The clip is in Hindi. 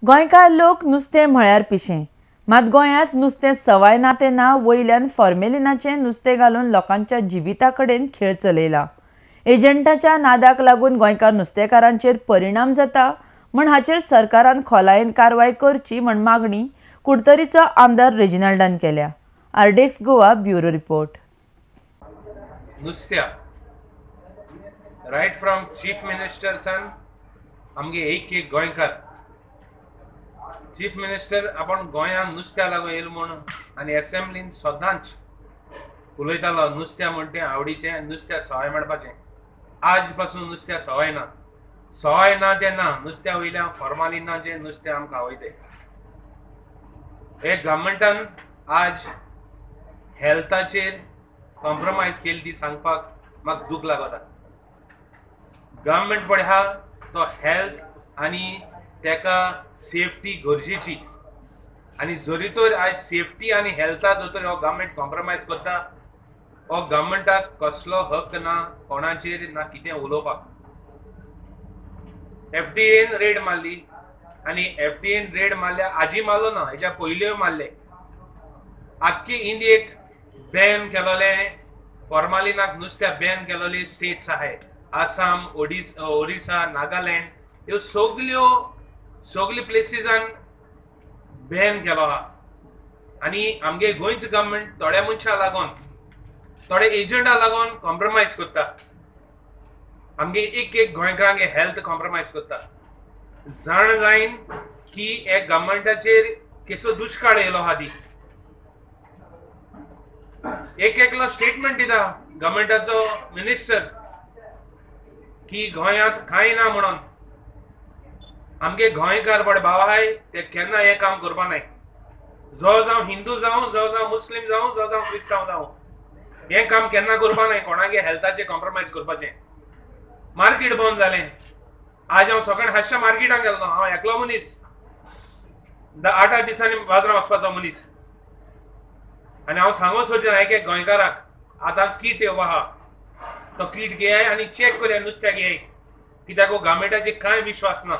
गोंयकार लोक नुस्तें म्हळ्यार पिशें. मात गोंयांत नुस्तें सवाय ना तें ना वयल्यान फॉर्मेलिनाचें नुस्तें घालून लोकांच्या जिविता कडेन खेळ चलयला. एजंटाच्या नादाक लागून गोंयकार नुस्तेकारांचेर परिणाम जाता म्हण हाचेर सरकारान खोलायेन कारवाय करची म्हण मागणी कुडतरीचो आमदार रेजिनाल्डान केल्या. आरडेक्स गोवा ब्युरो रिपोर्ट. नुस्त्या रायट फ्रॉम चीफ मिनिस्टर सान आमगे एक गोंयकार चीफ मिनिस्टर आपण गोंयांत नुस्त्या लागून येयला म्हूण आनी असेंब्लीन सदांच उलयतालो नुस्त्या म्हण तें आवडीचें, नुस्त्या सवाय मेळपाचें. आज पासून नुस्त्या सवाय ना तें ना. नुस्त्या वयल्यान फॉर्मालिनाचें नुस्तें आमकां खावयताय. हे गव्हर्मेंटान आज हेल्थाचेर कॉम्प्रोमायज केली ती सांगपाक म्हाका दूख लागता. गव्हर्मेंट पळय आहा तो हेल्थ आनी तेका सेफ्टी गरजेची, आनी जरी तर आज सेफ्टी आनी हेल्था जर तर हो गव्हर्मेंट कॉम्प्रोमायज करता, हो गव्हर्मेंटाक कसलो हक ना कोणाचेर ना कितें उलोवपाक. एफडीएन रेड मारली आनी एफडीएन रेड मारल्या आजी मारलो ना, हेच्या पयलीं मारले. आख्खी इंडियेक बॅन केलोले फॉर्मालिनाक नुस्त्या बॅन केलोली स्टेट्स आहाय. आसाम, ओडिसा, नागालँड ह्यो सगळी प्लेसीसान बॅन केलो आहा. आनी आमगे गोंयच गव्हर्मेंट थोड्या मनशां लागून, थोडे एजंटा लागून कॉम्प्रोमायज करता. आमगे एक गोंयकारांगे हेल्थ कॉम्प्रोमायज करता. जाण जायन की हे गव्हर्मेंटाचेर केसो दुश्काळ येयलो आहा ती. एकलो स्टेटमेंट दिता गव्हर्मेंटाचो मिनिस्टर की गोंयांत कांय ना म्हणून. आमगे गोंयकार बडे भाव आहाय ते केन्ना हे काम करपा नाय. जो जावं हिंदू जावं, जो जावं मुस्लीम जावं, जो जावं क्रिस्तांव जावं, हे काम केन्ना करपा नाय. कोणागे हेल्थाचेर कॉम्प्रोमायज करपाचें. मार्केट बंद जालें. आज हांव सकाळीं 7:00 मार्केटाक गेल्लो. हांव एकलो मनीस, 8 दिसांनी बाजारांत वचपाचो मनीस. आनी हांव सांगूंक सोदता एक गोंयकाराक आतां कीट येवं आहा, तो कीट घेयाय आनी चॅक करया नुस्त्या घेयाय, कित्याक गव्हर्मेंटाचेर कांय विश्वास ना.